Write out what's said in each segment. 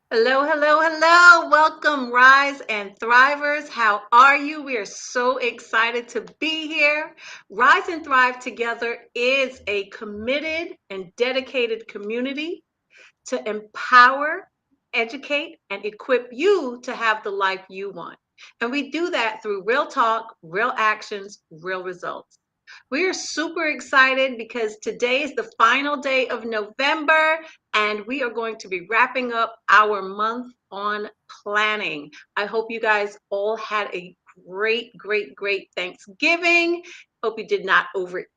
Hello, hello, hello. Welcome, Rise and Thrivers. How are you? We are so excited to be here. Rise and Thrive Together is a committed and dedicated community to empower, educate, and equip you to have the life you want. And we do that through real talk, real actions, real results. We are super excited because today is the final day of November and we are going to be wrapping up our month on planning. I hope you guys all had a great Thanksgiving. Hope you did not overeat.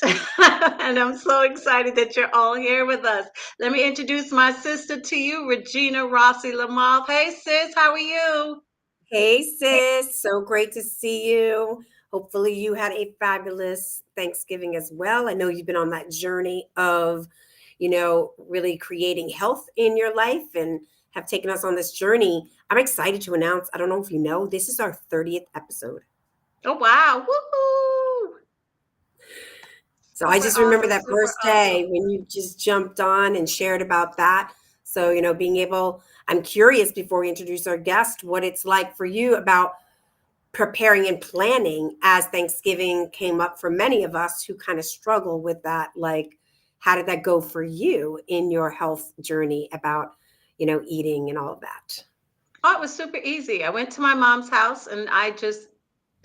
And I'm so excited that you're all here with us. Let me introduce my sister to you, Regina Rossi Lamothe. Hey, sis, how are you? Hey, sis. So great to see you. Hopefully, you had a fabulous Thanksgiving as well. I know you've been on that journey of, really creating health in your life and have taken us on this journey. I'm excited to announce, I don't know if you know, this is our 30th episode. Oh, wow. Woohoo! So I Super just remember awesome, that super first day awesome. when you just jumped on and shared about that. So, being able, I'm curious before we introduce our guest, what it's like for you about preparing and planning as Thanksgiving came up for many of us who kind of struggle with that. Like, how did that go for you in your health journey about, eating and all of that? Oh, it was super easy. I went to my mom's house and I just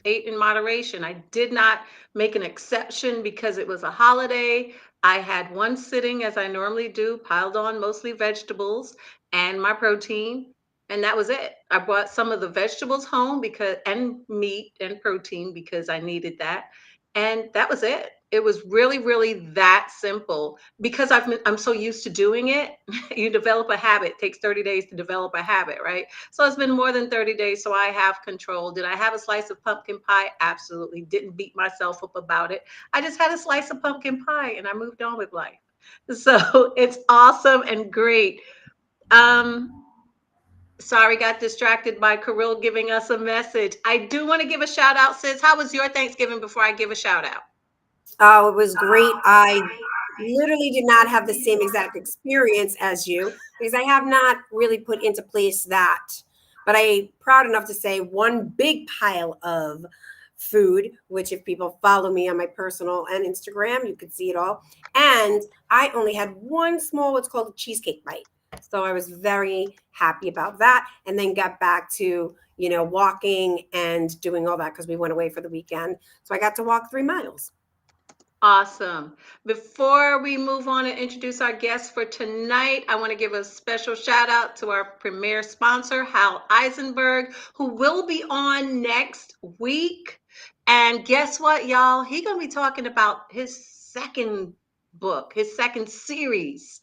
ate in moderation. I did not make an exception because it was a holiday. I had one sitting as I normally do, piled on mostly vegetables and my protein, and that was it. I brought some of the vegetables home because and meat and protein because I needed that. And that was it. It was really that simple because I'm so used to doing it. You develop a habit. It takes 30 days to develop a habit, right? So it's been more than 30 days, so I have control. Did I have a slice of pumpkin pie? Absolutely. Didn't beat myself up about it. I just had a slice of pumpkin pie and I moved on with life. So it's awesome and great. Um, Sorry, got distracted by Kirill giving us a message. I do want to give a shout out, sis. How was your Thanksgiving before I give a shout out? Oh, it was great. I literally did not have the same exact experience as you because I have not really put into place that. But I proud enough to say one big pile of food, which if people follow me on my personal and Instagram, you could see it all. And I only had one small, what's called a cheesecake bite. So I was very happy about that. And then got back to, walking and doing all that because we went away for the weekend. So I got to walk 3 miles. Awesome. Before we move on and introduce our guest for tonight, I want to give a special shout out to our premier sponsor, Hal Eisenberg, who will be on next week. And guess what, y'all? He's going to be talking about his second book, his second series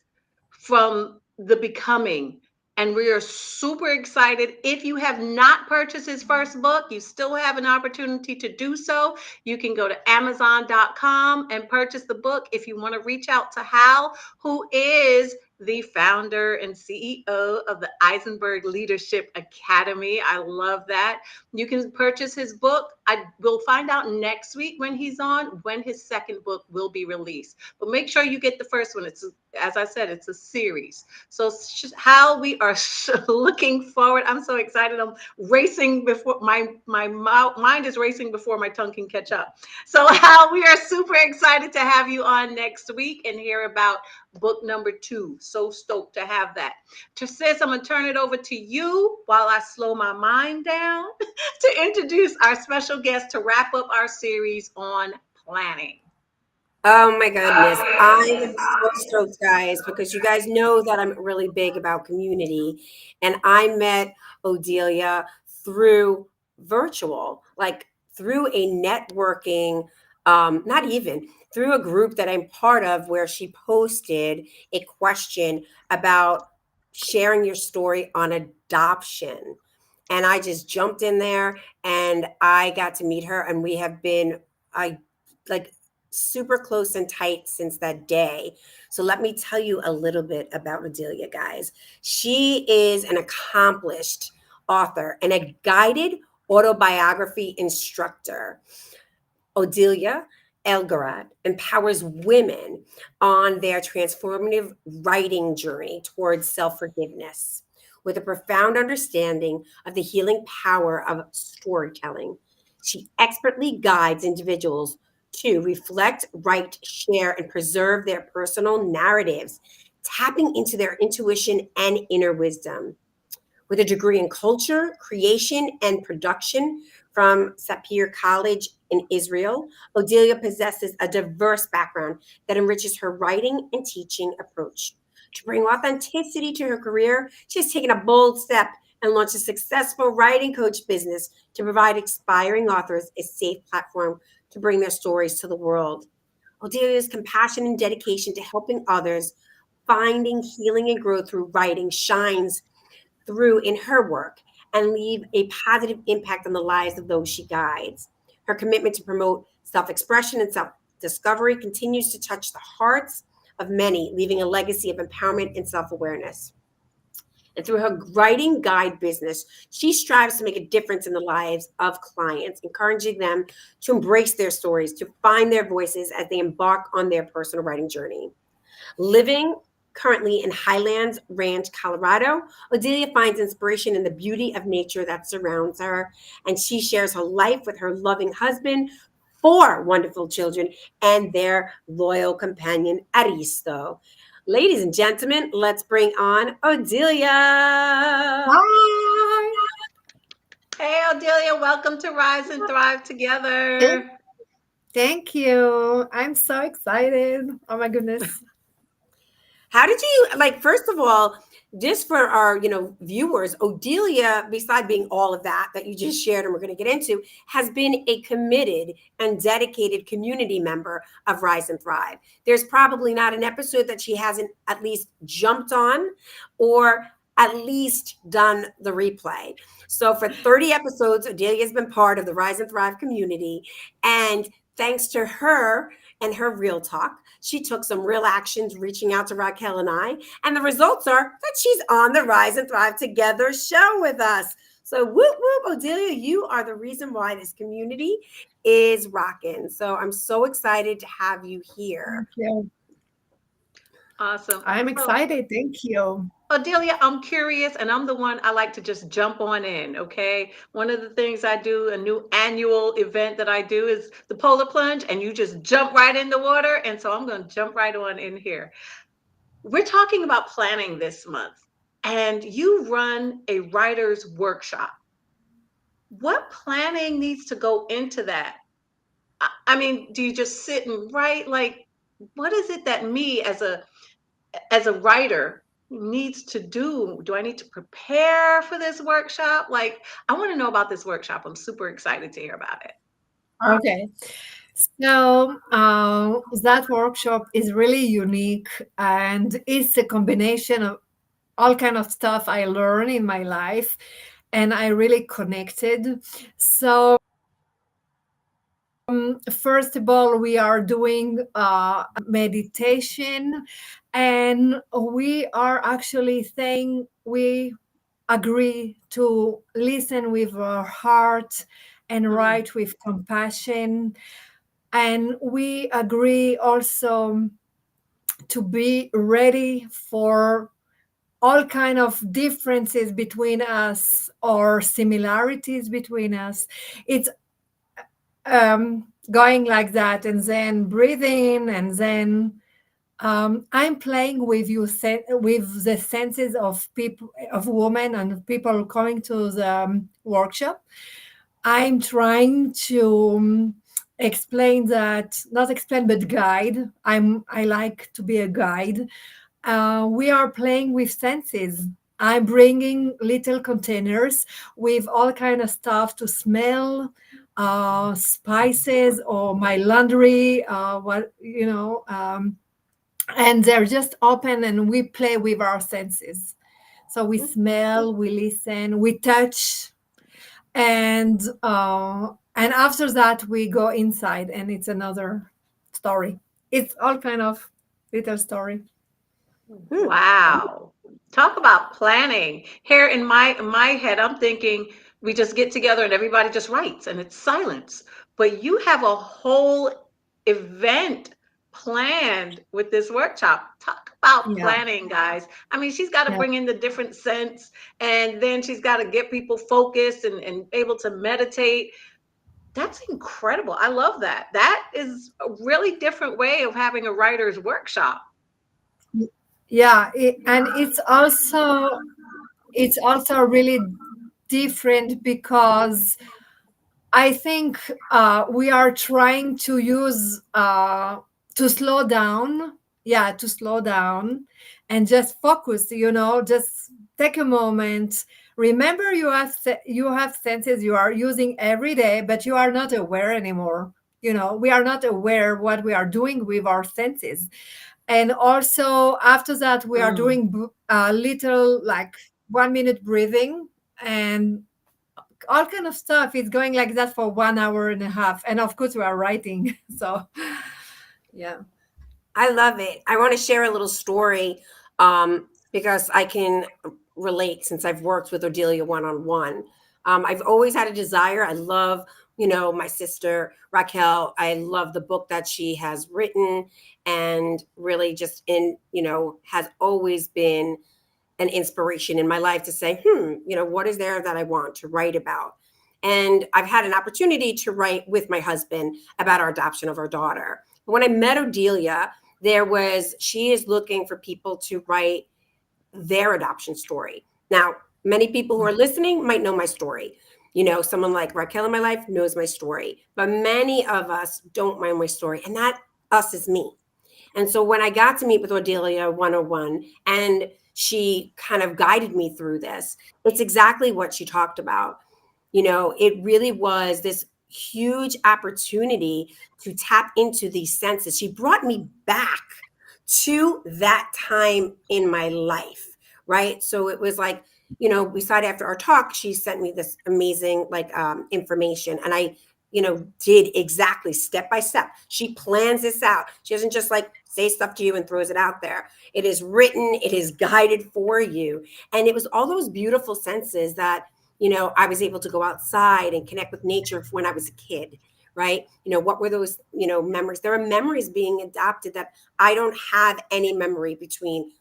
from The Becoming. And we are super excited. If you have not purchased his first book, you still have an opportunity to do so. You can go to Amazon.com and purchase the book. If you want to reach out to Hal, who is the founder and CEO of the Eisenberg Leadership Academy. I love that. You can purchase his book. I will find out next week when he's on, when his second book will be released. But make sure you get the first one. It's, as I said, it's a series. So how we are looking forward. I'm so excited. I'm racing before my mind is racing before my tongue can catch up. So Hal, we are super excited to have you on next week and hear about book number 2. So stoked to have that. Sis, I'm gonna turn it over to you while I slow my mind down to introduce our special guest to wrap up our series on planning. Oh my goodness. I am so stoked, guys, because you guys know that I'm really big about community. And I met Odelia through virtual, like through a networking, not even through a group that I'm part of where she posted a question about sharing your story on adoption. And I just jumped in there and I got to meet her, and we have been, I like, super close and tight since that day. So let me tell you a little bit about Odelia, guys. She is an accomplished author and a guided autobiography instructor. Odelia Elgarat empowers women on their transformative writing journey towards self forgiveness. with a profound understanding of the healing power of storytelling. She expertly guides individuals to reflect, write, share, and preserve their personal narratives, tapping into their intuition and inner wisdom. With a degree in culture, creation, and production from Sapir College in Israel, Odelia possesses a diverse background that enriches her writing and teaching approach. To bring authenticity to her career, she has taken a bold step and launched a successful writing coach business to provide aspiring authors a safe platform to bring their stories to the world. Odelia's compassion and dedication to helping others finding healing and growth through writing shines through in her work and leave a positive impact on the lives of those she guides. Her commitment to promote self expression and self discovery continues to touch the hearts of many, leaving a legacy of empowerment and self awareness. And through her writing guide business, she strives to make a difference in the lives of clients, encouraging them to embrace their stories, to find their voices as they embark on their personal writing journey. Living currently in Highlands Ranch, Colorado, Odelia finds inspiration in the beauty of nature that surrounds her, and she shares her life with her loving husband, four wonderful children, and their loyal companion, Aristo. Ladies and gentlemen, let's bring on Odelia. Hi. Hey, Odelia, welcome to Rise and Thrive Thank, Together. thank you. I'm so excited. Oh my goodness. How did you like? First of all, just for our viewers, Odelia, beside being all of that you just shared, and we're going to get into, has been a committed and dedicated community member of Rise and Thrive. There's probably not an episode that she hasn't at least jumped on, or at least done the replay. So for 30 episodes, Odelia has been part of the Rise and Thrive community, and thanks to her and her real talk, she took some real actions reaching out to Raquel and I. And the results are that she's on the Rise and Thrive Together show with us. So whoop, whoop, Odelia, you are the reason why this community is rocking. So I'm so excited to have you here. Thank you. Awesome. I'm So, excited. Thank you. Odelia, I'm curious, and I'm the one I like to just jump on in, okay? One of the things I do, a new annual event that I do is the polar plunge, and you just jump right in the water. And so I'm going to jump right on in here. We're talking about planning this month, and you run a writer's workshop. What planning needs to go into that? I mean, do you just sit and write? Like, what is it that me as a writer needs to do? Do I need to prepare for this workshop? Like, I want to know about this workshop. I'm super excited to hear about it. Okay. So that workshop is really unique, and it's a combination of all kind of stuff I learned in my life, and I really connected. So first of all, we are doing meditation, and we are actually saying we agree to listen with our heart and Mm, write with compassion. And we agree also to be ready for all kind of differences between us or similarities between us. It's going like that, and then breathing, and then I'm playing with you with the senses of people, of women and people coming to the workshop. I'm trying to explain that, not explain, but guide. I like to be a guide. We are playing with senses. I'm bringing little containers with all kind of stuff to smell, spices or my laundry, and they're just open, and we play with our senses. So we smell, we listen, we touch, and after that we go inside, and it's another story. It's all kind of little story. wow. Talk about planning. Here in my head, I'm thinking we just get together and everybody just writes and it's silence. But you have a whole event planned with this workshop. Talk about Yeah, planning, guys. I mean, she's got to yeah. bring in the different scents, and then she's got to get people focused and able to meditate. That's incredible. I love that. That is a really different way of having a writer's workshop. Yeah, and it's also really different because I think we are trying to use to slow down, yeah, to slow down and just focus. Just take a moment. Remember, you have senses you are using every day, but you are not aware anymore. We are not aware what we are doing with our senses. And also after that, we are Mm. doing a little like 1 minute breathing and all kind of stuff. It's going like that for 1 hour and a half, and of course we are writing. So yeah. I love it. I want to share a little story because I can relate since I've worked with Odelia one on one. I've always had a desire. I love, my sister Raquel. I love the book that she has written, and really just has always been an inspiration in my life to say, what is there that I want to write about? And I've had an opportunity to write with my husband about our adoption of our daughter. But when I met Odelia, she is looking for people to write their adoption story. Now, many people who are listening might know my story. Someone like Raquel in my life knows my story, but many of us don't know my story. And that us is me. And so when I got to meet with Odelia 101 and she kind of guided me through this, it's exactly what she talked about. It really was this huge opportunity to tap into these senses. She brought me back to that time in my life, right? So it was like, we decided after our talk, she sent me this amazing information, and I did exactly step by step. She plans this out. She doesn't just like say stuff to you and throws it out there. It is written, it is guided for you. And it was all those beautiful senses that, I was able to go outside and connect with nature when I was a kid, right? What were those, memories? There are memories being adopted that I don't have any memory between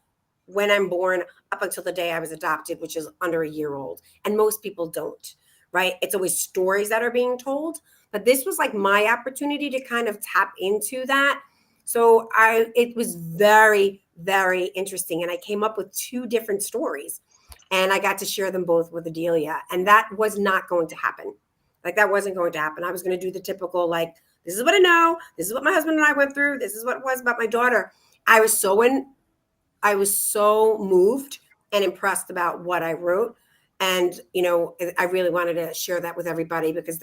when I'm born up until the day I was adopted, which is under a year old. And most people don't, right? It's always stories that are being told. But this was like my opportunity to kind of tap into that. So it was very, very interesting. And I came up with two different stories, and I got to share them both with Adelia. And that was not going to happen. Like, that wasn't going to happen. I was going to do the typical, like, this is what I know. This is what my husband and I went through. This is what it was about my daughter. I was so I was so moved and impressed about what I wrote. And, I really wanted to share that with everybody because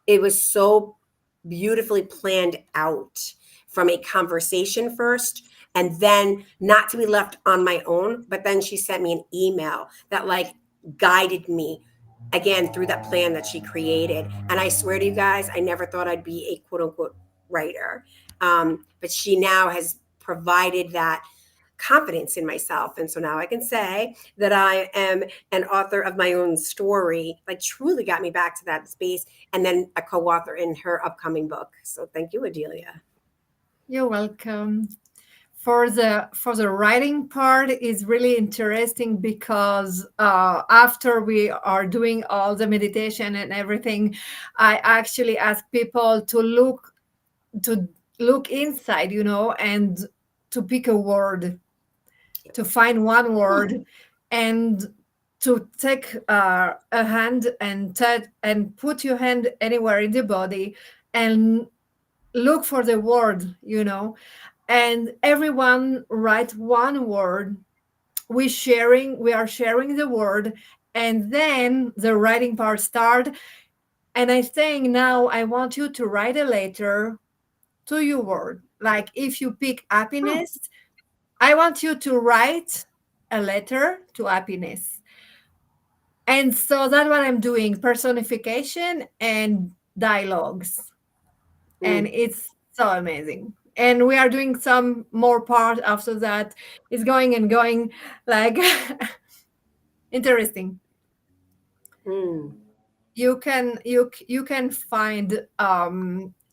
it was so beautifully planned out from a conversation first, and then not to be left on my own. But then she sent me an email that like guided me again through that plan that she created. And I swear to you guys, I never thought I'd be a quote unquote writer. But she now has provided that confidence in myself. And so now I can say that I am an author of my own story, like truly got me back to that space, and then a co-author in her upcoming book. So thank you, Odelia. You're welcome. For the writing part is really interesting because after we are doing all the meditation and everything, I actually ask people to look inside, and to pick a word, to find one word, and to take a hand and touch and put your hand anywhere in the body and look for the word, and everyone write one word. We are sharing the word, and then the writing part start. And I think now I want you to write a letter to your word. Like if you pick Hmm. happiness, I want you to write a letter to happiness. And so that's what I'm doing, personification and dialogues. And Mm. it's so amazing. And we are doing some more part after that. It's going and going, like interesting. Mm. You can find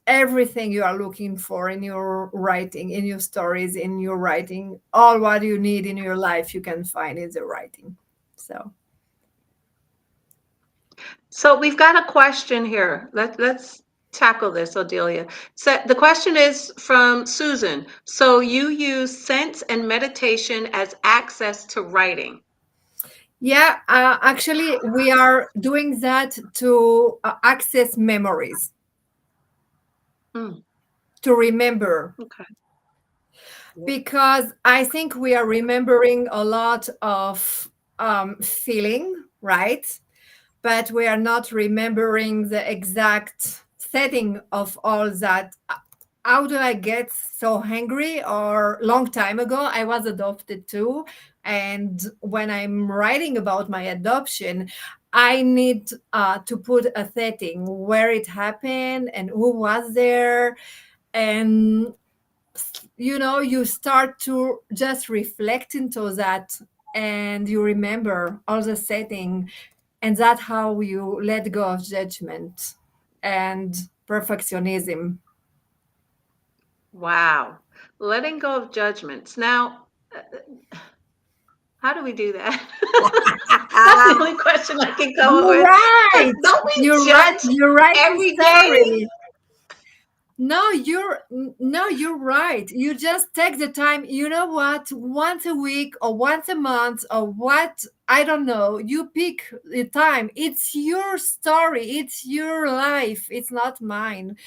everything you are looking for in your writing, in your stories, in your writing. All what you need in your life, you can find in the writing. So, So we've got a question here. Let's tackle this, Odelia. So the question is from Susan. So you use sense and meditation as access to writing. yeah, actually, we are doing that to access memories, Mm, to remember, okay. Yep. because I think we are remembering a lot of feeling, right? But we are not remembering the exact setting of all that. How do I get so angry? Or long time ago, I was adopted too. And when I'm writing about my adoption, I need to put a setting where it happened and who was there. And you start to just reflect into that, and you remember all the setting, and that's how you let go of judgment and perfectionism. Wow. Letting go of judgments. Now, how do we do that? That's the only question I can come up You're with. Because right. don't we You're right. judge You're right. The every day? story. No, you're right. You just take the time. You know what? Once a week or once a month or what? I don't know. You pick the time. It's your story. It's your life. It's not mine.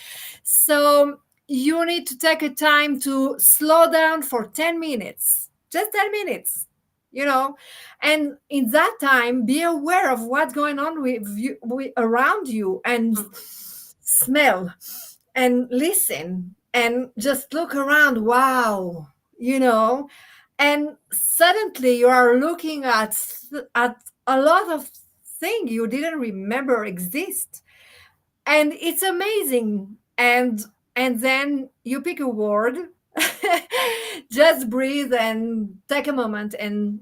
So you need to take a time to slow down for 10 minutes. Just 10 minutes. You know, and in that time, be aware of what's going on around you, and Mm, smell and listen and just look around. Wow, and suddenly you are looking at a lot of things you didn't remember exist, and it's amazing. And then you pick a word, just breathe and take a moment and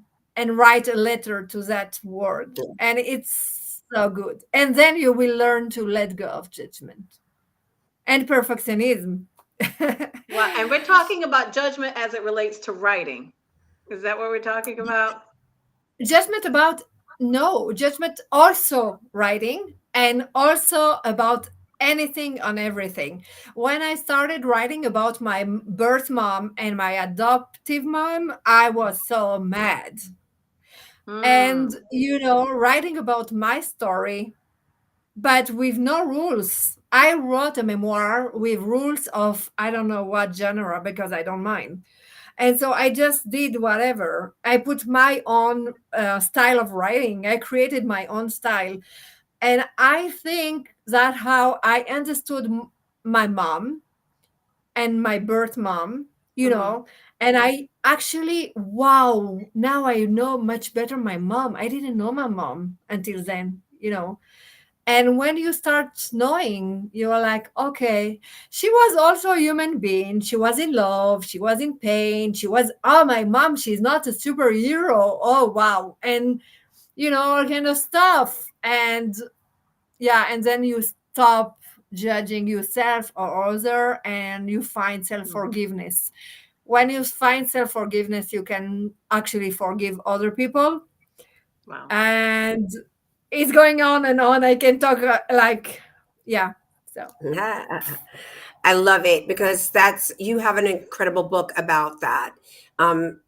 write a letter to that word, and it's so good. And then you will learn to let go of judgment and perfectionism. well, and we're talking about judgment as it relates to writing. Is that what we're talking about? Judgment about, no, judgment also writing, and also about anything on everything. When I started writing about my birth mom and my adoptive mom, I was so mad. And Mm, writing about my story, but with no rules. I wrote a memoir with rules of I don't know what genre, because I don't mind. And so I just did whatever. I put my own style of writing. I created my own style. And I think that how I understood my mom and my birth mom, hmm. and I actually, wow, now I know much better my mom. I didn't know my mom until then. And when you start knowing, you're like, okay, she was also a human being. She was in love. She was in pain. Oh, my mom, she's not a superhero. Oh, wow. And, all kind of stuff. And yeah, and then you stop judging yourself or other, and you find self Mm, forgiveness. When you find self forgiveness, you can actually forgive other people. wow. And it's going on and on. I can talk yeah. So I love it because you have an incredible book about that.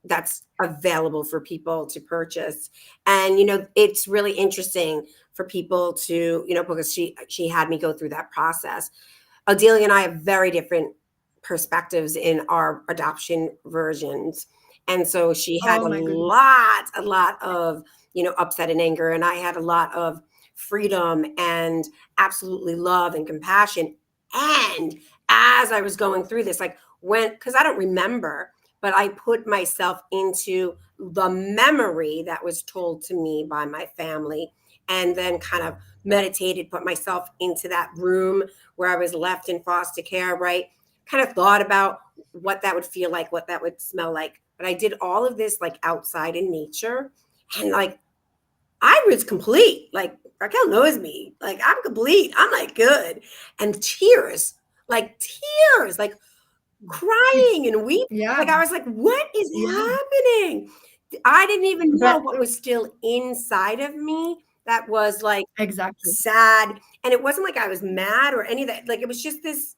That's available for people to purchase, and it's really interesting for people to because she had me go through that process. Odelia and I have very different perspectives in our adoption versions. And so she had oh a my goodness. lot of, upset and anger. And I had a lot of freedom and absolutely love and compassion. And as I was going through this, like because I don't remember, but I put myself into the memory that was told to me by my family, and then kind of meditated, put myself into that room where I was left in foster care, right? Kind of thought about what that would feel like, what that would smell like. But I did all of this like outside in nature. And like I was complete. Like Raquel knows me. Like I'm complete. I'm like good. And tears. like tears, like crying It's and weeping. yeah, Like I was like, what is yeah, happening? I didn't even know but what was still inside of me that was like exactly. sad. And it wasn't like I was mad or any of that. Like it was just this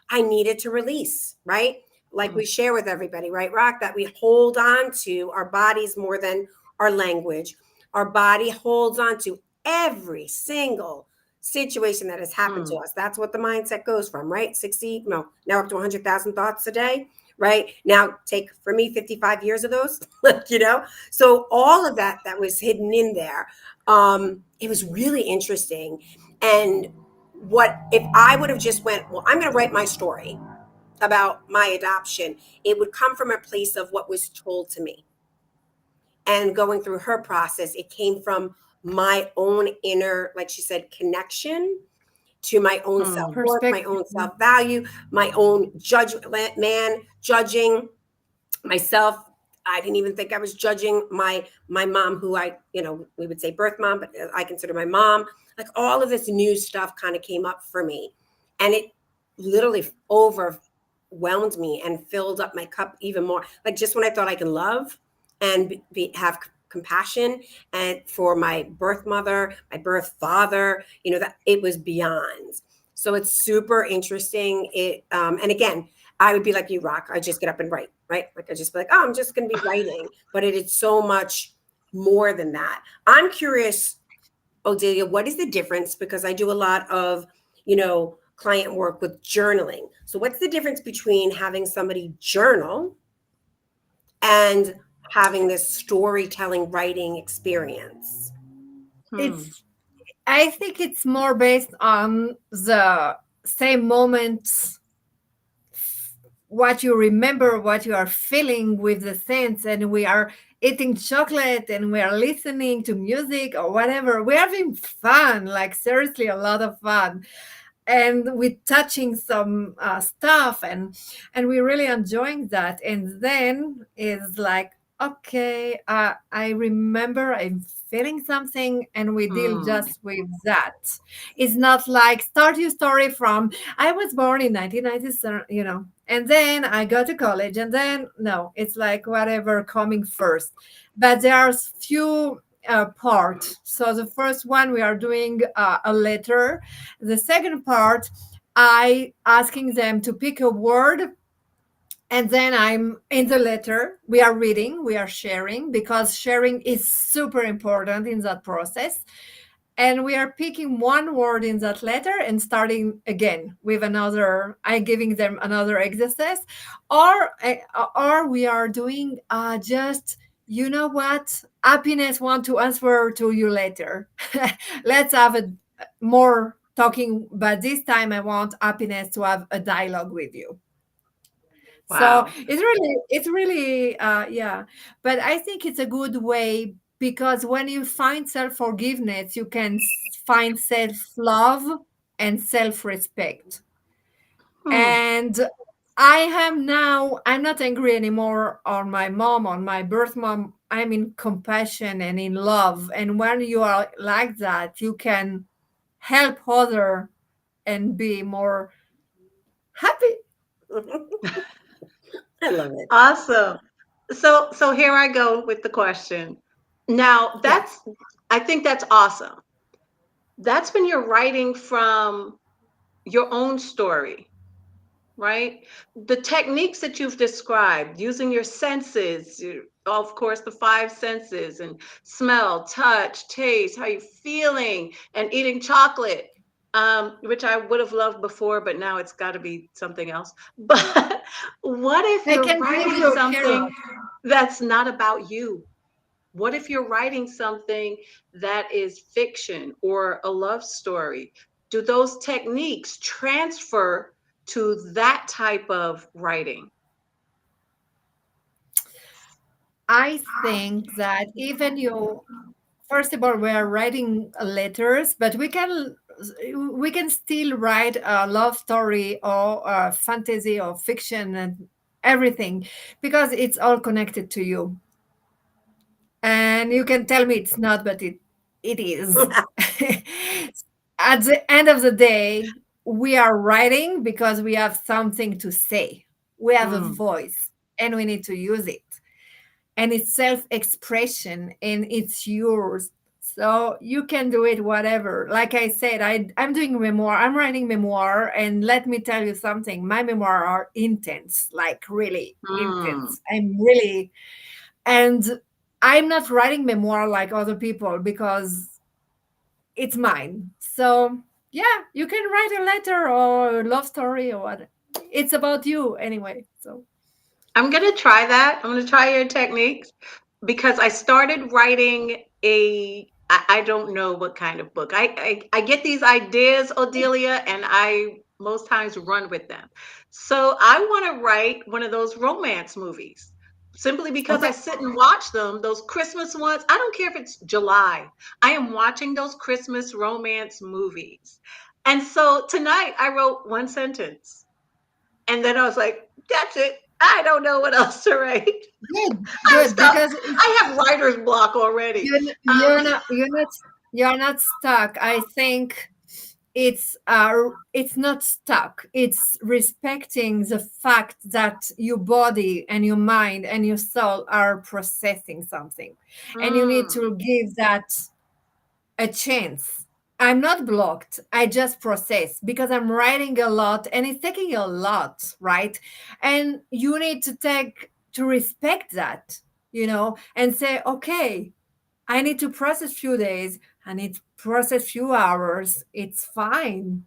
I needed to release, right? Like Mm, we share with everybody, right, Rock, that we hold on to our bodies more than our language. Our body holds on to every single situation that has happened to mm, us. That's what the mindset goes from, right? 60, no, now up to 100,000 thoughts a day, right? Now take for me 55 years of those, you know? So all of that was hidden in there. It was really interesting. And what if I would have just went, well, I'm going to write my story about my adoption, it would come from a place of what was told to me. And going through her process, it came from my own inner, like she said, connection to my own mm. self-worth, my Perspective. own self-value, my own judgment, man, judging myself. I didn't even think I was judging my mom, who I, we would say birth mom, but I consider my mom. Like all of this new stuff kind of came up for me, and it literally overwhelmed me and filled up my cup even more. Like just when I thought I can love and have compassion and for my birth mother, my birth father, that it was beyond. So it's super interesting. And again, I would be like you, Rock. I just get up and write, right? Like I just be like, oh, I'm just going to be writing. But it is so much more than that. I'm curious, Odelia, what is the difference? Because I do a lot of, client work with journaling. So what's the difference between having somebody journal and having this storytelling writing experience? Hmm. It's I think it's more based on the same moments, what you remember, what you are feeling with the sense, and we are eating chocolate and we are listening to music or whatever. We're having fun, like seriously, a lot of fun, and we're touching some stuff, and we're really enjoying that. And then it's like, okay, I remember I'm feeling something, and we deal Mm. just with that. It's not like start your story from I was born in 1997, and then I go to college, and then no, it's like whatever coming first. But there are few part. So the first one we are doing a letter. The second part, I asking them to pick a word, and then I'm in the letter. We are reading, we are sharing, because sharing is super important in that process. And we are picking one word in that letter and starting again with another. I giving them another exercise, or we are doing just, you know what, happiness want to answer to you later. Let's have a more talking, but this time I want happiness to have a dialogue with you. So Wow. it's really yeah, but I think it's a good way, because when you find self-forgiveness, you can find self-love and self-respect. Hmm. And I am now, I'm not angry anymore on my mom, on my birth mom. I'm in compassion and in love. And when you are like that, you can help other and be more happy. I love it. Awesome. So here I go with the question. Now, Yeah. I think that's awesome. That's when you're writing from your own story, right? The techniques that you've described, using your senses, of course, the five senses, and smell, touch, taste, how you feeling, and eating chocolate, which I would have loved before, but now it's got to be something else. But what if I you're can give writing you a carrot. something that's not about you? What if you're writing something that is fiction or a love story? Do those techniques transfer to that type of writing? I think that even you, first of all, we are writing letters, but we can still write a love story or a fantasy or fiction and everything, because it's all connected to you. And you can tell me it's not, but it is. At the end of the day, we are writing because we have something to say. We have a Mm. voice and we need to use it. And it's self expression and it's yours. So you can do it whatever. Like I said, I'm doing memoir, I'm writing memoir. And let me tell you something, my memoir are intense, like really Mm. intense. And I'm not writing memoir like other people because it's mine. So yeah, you can write a letter or a love story or what. It's about you anyway. So I'm gonna try that. I'm gonna try your techniques because I started writing I don't know what kind of book. I get these ideas, Odelia, and I most times run with them. So I want to write one of those romance movies simply because I okay. sit and watch them, those Christmas ones. I don't care if it's July. I am watching those Christmas romance movies. And so tonight I wrote one sentence. And then I was like, that's it. I don't know what else to write. Good, I'm good, stuck. because I have writer's block already. you're not you're not stuck. I think it's not stuck. It's respecting the fact that your body and your mind and your soul are processing something, and you need Mm, to give that a chance. I'm not blocked. I just process because I'm writing a lot and it's taking a lot, right? And you need to respect that, and say, okay, I need to process few days. I need to process few hours. It's fine.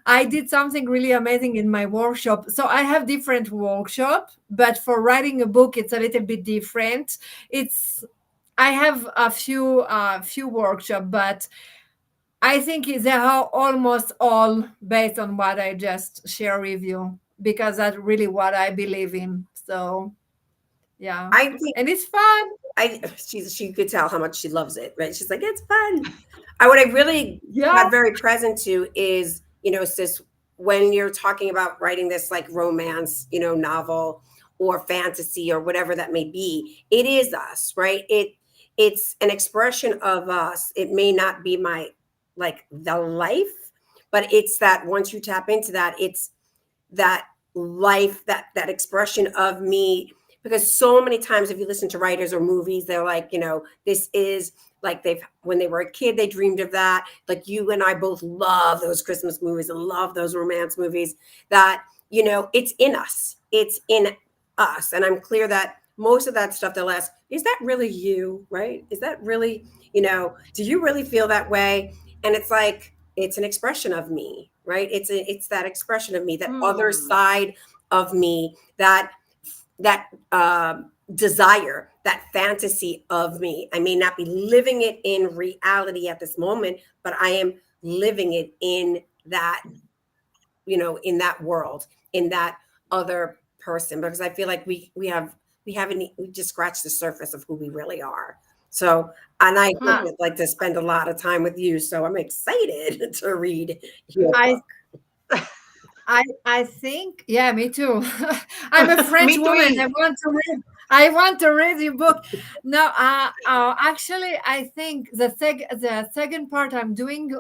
I did something really amazing in my workshop. So I have different workshop, but for writing a book, it's a little bit different. It's I have a few workshop, but I think they are almost all based on what I just share with you because that's really what I believe in. So yeah, I think and it's fun. she could tell how much she loves it, right? She's like, it's fun. What I really Yeah. got very present to is, sis, when you're talking about writing this like romance, novel or fantasy or whatever that may be, it is us, right? It's an expression of us. It may not be my like the life, but it's that once you tap into that, it's that life, that expression of me. Because so many times if you listen to writers or movies, they're like, this is like they've when they were a kid they dreamed of that. Like you and I both love those Christmas movies and love those romance movies. That it's in us, it's in us. And I'm clear that most of that stuff they'll ask, is that really you, right? Is that really, do you really feel that way? And it's like it's an expression of me, right? It's that expression of me, that other mm, side of me, that desire, that fantasy of me. I may not be living it in reality at this moment, but I am living it in that, in that world, in that other person. Because I feel like we just scratched the surface of who we really are. So, and I mm. would like to spend a lot of time with you. So I'm excited to read your I book. I think, yeah, me too. I'm a French Me woman. I three. want to read. I want to read your book. No, actually, I think the second part I'm doing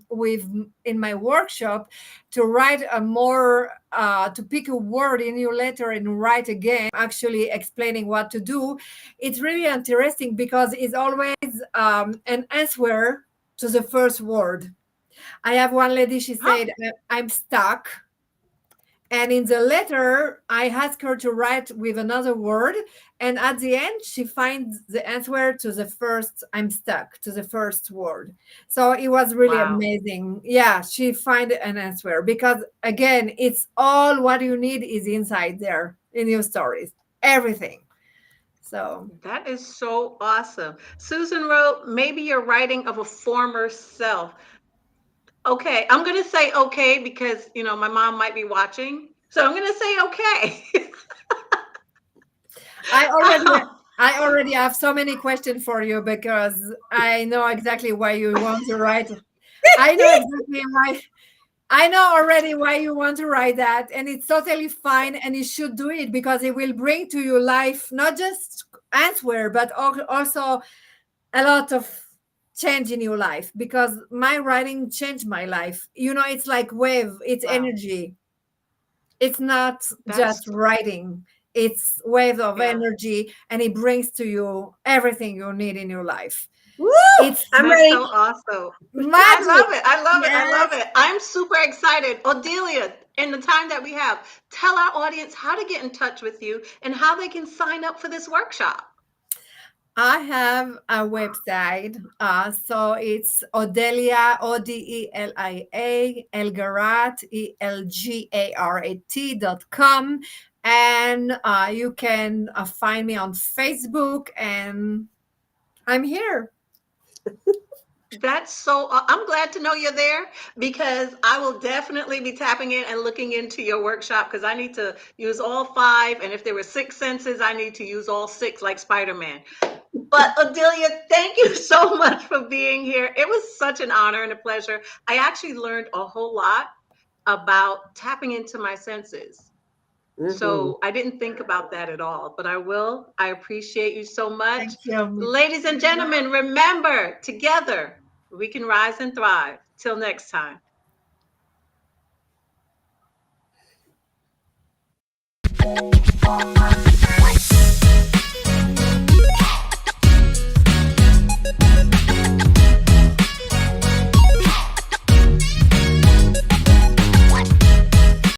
with in my workshop to write a more to pick a word in your letter and write again. Actually, explaining what to do. It's really interesting because it's always an answer to the first word. I have one lady, she Huh? said, I'm stuck. And in the letter, I asked her to write with another word. And at the end, she finds the answer to the first, I'm stuck, to the first word. So it was really Wow. amazing. Yeah, she find an answer because, again, it's all what you need is inside there in your stories, everything. So That is so awesome. Susan wrote, maybe you're writing of a former self. Okay, I'm gonna say okay because my mom might be watching. So I'm gonna say okay. I already I already have so many questions for you because I know exactly why you want to write. I know exactly why. I know already why you want to write that, and it's totally fine, and you should do it because it will bring to your life not just answer, but also a lot of change in your life, because my writing changed my life. It's like wave, it's Wow. energy. It's not That's just writing, it's wave of yeah. energy, and it brings to you everything you need in your life. Woo! It's I'm That's ready. so awesome. I magic. love it. I love it. I love Yes. it. I'm super excited. Odelia, in the time that we have, tell our audience how to get in touch with you and how they can sign up for this workshop. I have a website. So it's Odelia, Odelia, Elgarat, Elgarat.com. And you can find me on Facebook, and I'm here. That's so, I'm glad to know you're there because I will definitely be tapping in and looking into your workshop because I need to use all five. And if there were six senses, I need to use all six like Spider-Man. But Odelia, thank you so much for being here. It was such an honor and a pleasure. I actually learned a whole lot about tapping into my senses. Hmm. So I didn't think about that at all, but I will. I appreciate you so much. Thank you. Ladies and gentlemen, remember, together we can rise and thrive. Till next time.